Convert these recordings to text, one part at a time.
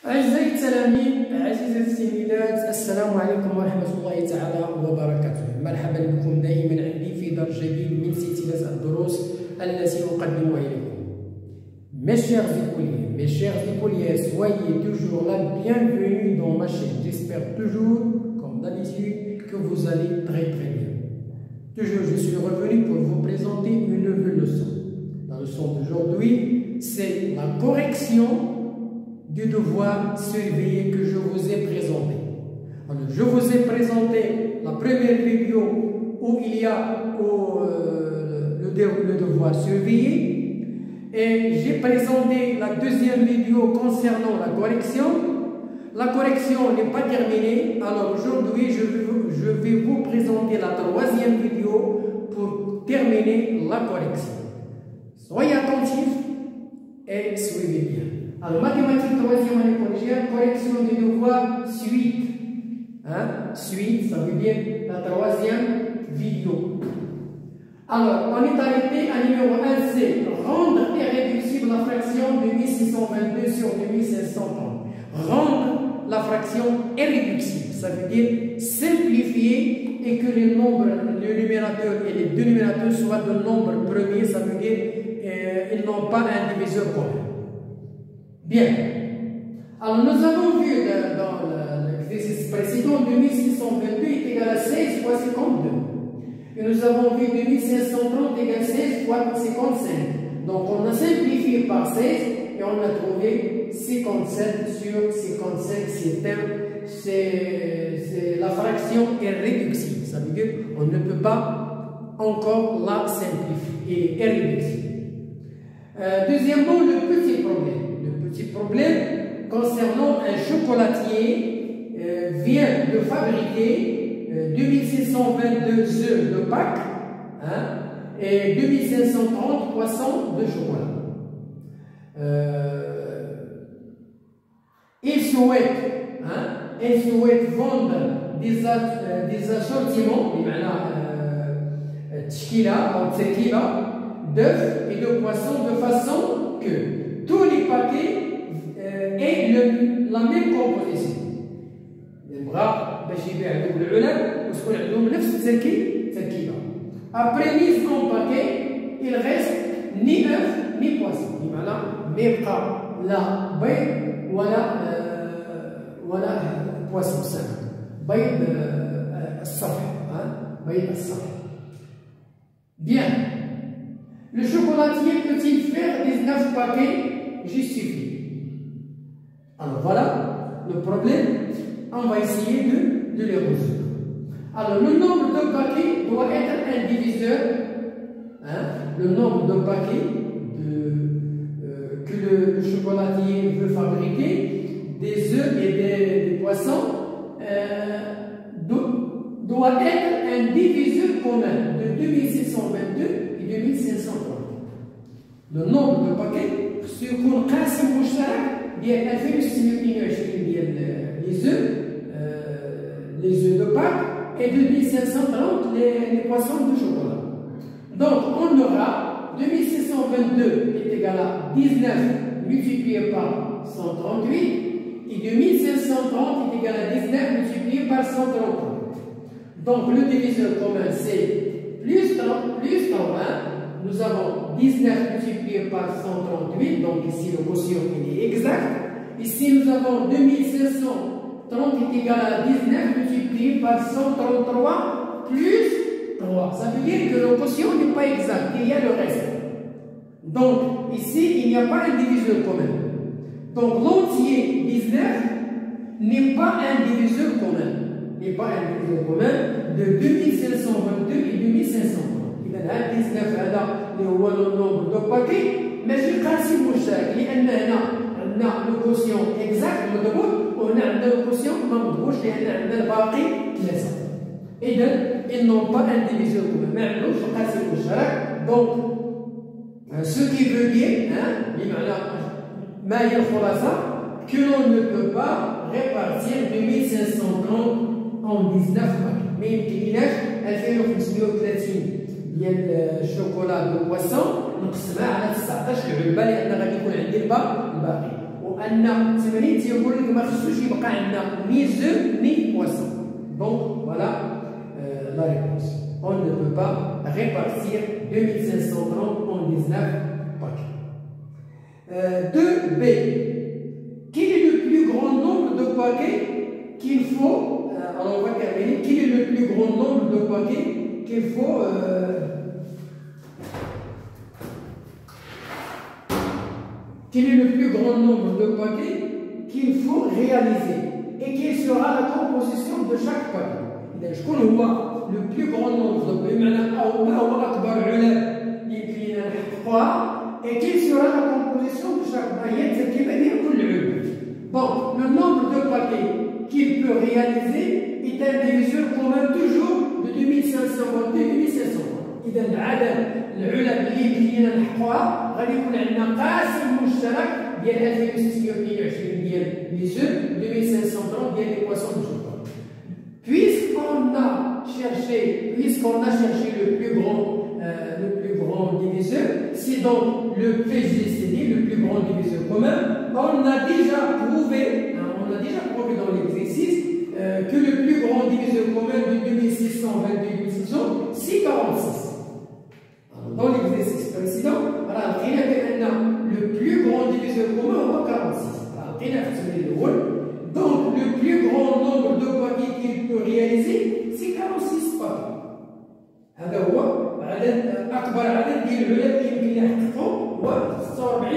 أعزائي التلاميذ، عزيزتي السيدات، السلام عليكم ورحمة الله تعالى وبركاته. مرحبا بكم دائما عندي في درس جديد من سلسلة الدروس التي أقدمها إليكم. Mes chers écoliers, soyez toujours la bienvenue dans ma chaîne. J'espère toujours, comme d'habitude, que vous allez très bien. Toujours, je suis revenu pour vous présenter une nouvelle leçon. La leçon d'aujourd'hui, c'est la correction du devoir surveillé que je vous ai présenté. Alors, je vous ai présenté la première vidéo où il y a le devoir surveillé. Et j'ai présenté la deuxième vidéo concernant la correction. La correction n'est pas terminée, alors aujourd'hui je vais vous présenter la troisième vidéo pour terminer la correction. Soyez attentifs et suivez bien. Alors, mathématiques troisième année collégienne, correction du devoir, suite. Suite, ça veut dire la troisième vidéo. Alors, on est arrêté à numéro 1C, rendre irréductible la fraction de 1622 sur 2530. Rendre la fraction irréductible, ça veut dire simplifier et que les nombres, le numérateur et les deux numérateurs soient de nombres premiers, ça veut dire ils n'ont pas un diviseur commun. Bien. Alors, nous avons vu dans l'exercice précédent 2622 est égal à 16 fois 52. Et nous avons vu 2530 égale 16 fois 55. Donc on a simplifié par 16 et on a trouvé 57 sur 55. C'est la fraction irréductible. Ça veut dire qu'on ne peut pas encore la simplifier. Et irréductible. Deuxièmement, le petit problème. Le petit problème concernant un chocolatier vient de fabriquer 2622 œufs de Pâques et 2530 poissons de chocolat. Il souhaite vendre des assortiments d'œufs et de poissons de façon que tous les paquets aient la même composition. Après mise en paquet, il reste ni œuf ni poisson. ما يبقى لا بيض ولا poisson simple. بيض الصفر. بيض الصفر. Bien. Le chocolatier peut-il faire 19 paquets justifiés? Alors voilà le problème. On va essayer de les résoudre. Alors, le nombre de paquets doit être un diviseur. Le nombre de paquets que le chocolatier veut fabriquer, des œufs et des poissons, doit être un diviseur commun de 2622 et 2530. Le nombre de paquets سيكون قاسم مشترك ديال 2622 ديال les œufs de Pâques et 2530 les poissons de chocolat. Donc on aura 2622 est égal à 19 multiplié par 138 et 2530 est égal à 19 multiplié par 133. Donc le diviseur commun c'est plus 31. Nous avons 19 multiplié par 138, donc ici le quotient il est exact. Ici nous avons 2530 est égal à 19 multiplié par 133 plus 3. Ça veut dire que le quotient n'est pas exact, il y a le reste. Donc ici il n'y a pas un diviseur commun. Donc l'entier 19 n'est pas un diviseur commun. N'est pas un diviseur commun de 2522 et 2530. هذا 19 هذا اللي هو النومبر دو باكي ماشي قاسم مشترك لان هنا عندنا لو كوسيون اكزاكت مضبوط وهنا عندنا لو كوسيون ما مضبوطش لان عندنا الباقي 3. اذا ils n'ont pas un diviseur commun ما عندهمش قاسم مشترك. دونك ce qui veut dire بمعنى ما هي الخلاصه que l'on ne peut pas répartir 2530 en 19 باكي. ما يمكنناش 2530 ديال الشوكولا دو بواسون نقسمها على 19 علبه لان غادي يكون عندي الباقي و ان 80 تيقول لك ما خصوش يبقى عندنا ni œufs ni poisson. Donc voilà la réponse. On ne peut pas répartir 2530 en 19 paquets. 2B. Quel est le plus grand nombre de paquets qu'il faut, alors on va terminer, quel est le plus grand nombre de paquets qu'il faut quel est le plus grand nombre de paquets qu'il faut réaliser et quelle sera la composition de chaque paquet. إذا شكون هو le plus grand nombre de paquets بمعنى ما هو أكبر علب يمكننا نحققها et quelle sera la composition de chaque paquet هي التركيبة ديال كل علبة. Bon, le nombre de paquets qu'il peut réaliser est un diviseur commun toujours de 2522 et 2500. إذا عدد العلب اللي يمكننا نحققوها غادي يكون عندنا قاسم مشترك ديال 2622 ديال لي زوف 2530 ديال لي بواسون دو شوكولا. Puisqu'on a cherché le plus grand diviseur, c'est donc le PGCD, le plus grand diviseur commun. On a déjà prouvé dans l'exercice que le plus grand diviseur commun de 2622 c'est 46. Dans l'exercice précédent, le plus grand diviseur commun est 46. Donc le plus grand nombre de paquets qu'il peut réaliser, c'est 46 paquets. هذا هو أكبر عدد ديال العلب اللي يمكن يحققه هو 46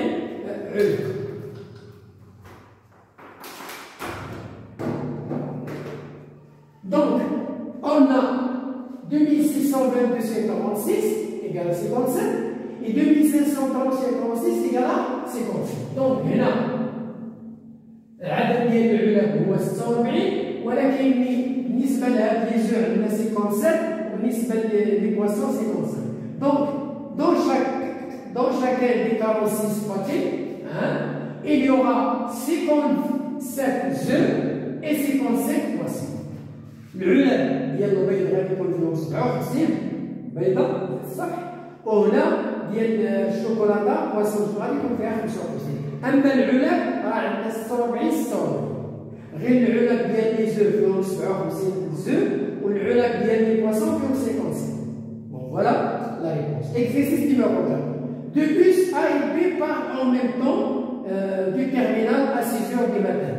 علبة. Donc, on a 2622 c'est 46 égale à 57 et 2530 c'est 46 égale à 57. Donc, هنا العدد ديال العلب هو 46 ولكن بالنسبة لهاد لي زو عندنا 57 وبالنسبة لي بواسون 55. Donc, dans chacun des 46 paquets, il y aura 57 œufs et 55 poissons. العلب ديال البيض غادي يكون فيهم 57 بيضة صح، وهنا ديال الشوكولاته بواسون غادي يكون فيها 55. اما العلب راه عندنا 46 غير العلب ديال لي زو فيهم 57 زو والعلب ديال لي بواسون فيهم 55. Bon voilà la réponse. Exercice numéro 4. Deux bus A et B partent en même temps du terminal à 6 heures du matin.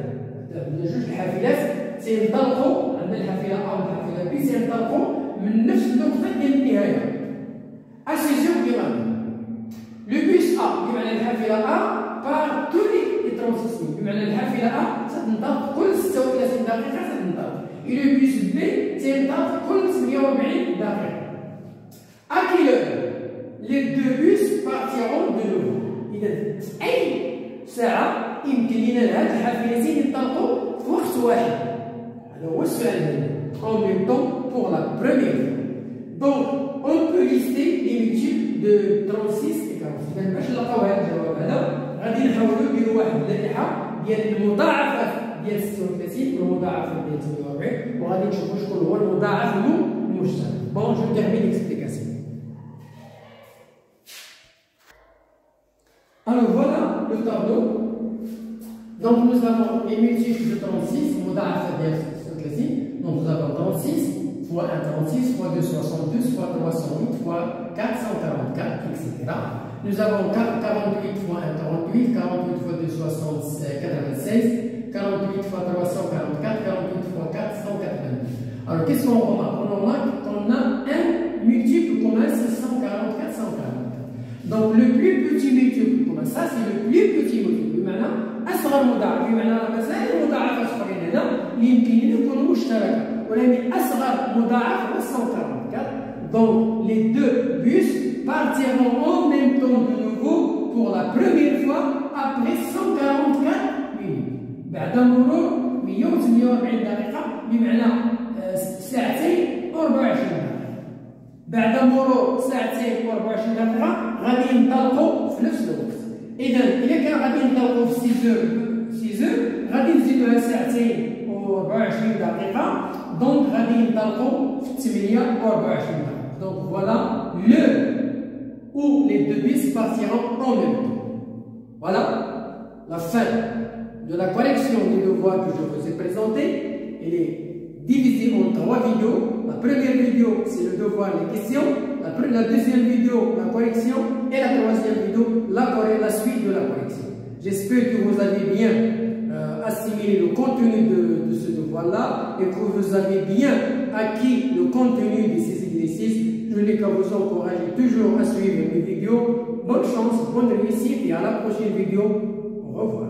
جوج الحافلات تينطلقوا عندنا الحافله A والحافله B تينطلقوا من نفس النقطه ديال النهايه à 6 heures du matin. Le bus A بمعنى الحافله A par tous les 36 minutes بمعنى الحافله A تنطلق كل 36 دقيقه تنطلق. Et le bus B تنطلق كل 48 دقيقه. À quelle heure les deux bus partiront de nouveau. إذا أي ساعة يمكن لنا لهاد الحافلتين ينطلقوا في وقت واحد. هذا هو السؤال ديالنا. En même temps pour la première fois. Donc on peut lister les multiples de 36 et 40. إذا باش نلقاو هذا الجواب هذا غادي نحاولوا نديروا واحد اللائحة ديال المضاعفات ديال 36 والمضاعفات ديال 48 وغادي نشوفوا شكون هو المضاعف المشترك. Bon, je termine l'explication. Alors voilà le tableau. Donc nous avons les multiples de 36, donc nous avons 36 fois 1, 36 fois 2, 72 fois 3, 108 fois 4, 144, etc. Nous avons 48 fois 1, 48, 48 fois 2, 96, 48 fois 3, 144, 48 fois 4, 182. Alors qu'est-ce qu'on remarque? On remarque qu'on a un multiple commun, c'est 144, 144. Donc le plus petit multiple commun, ça c'est le plus petit multiple. بمعنى أصغر مضاعف، بمعنى مازال مضاعفات أخرين هنا اللي يمكن يكونوا مشتركة، ولكن أصغر مضاعف هو 144. Donc les deux bus partiront en même temps de nouveau pour la première fois après 144 minutes. بعد مرور 148 دقيقة بمعنى ساعتين و24 دقيقة. بعد مرور ساعتين و24 دقيقة غادي ينطلقوا في نفس الوقت. إذا كان غادي ينطلقوا في 6 heures غادي نزيدوها ساعتين و24 دقيقة، دونك غادي ينطلقوا في 8 و24 دقيقة. Donc voilà l'heure où les deux bus partiront en même temps. Voilà la fin de la correction des devoirs que je vous ai présentés. Elle est divisée en 3 vidéos. La première vidéo, c'est le devoir, les questions. La deuxième vidéo, la correction. Et la troisième vidéo, la suite de la correction. J'espère que vous avez bien assimilé le contenu de ce devoir-là et que vous avez bien acquis le contenu de ces exercices. Je n'ai qu'à vous encourager toujours à suivre mes vidéos. Bonne chance, bonne réussite et à la prochaine vidéo. Au revoir.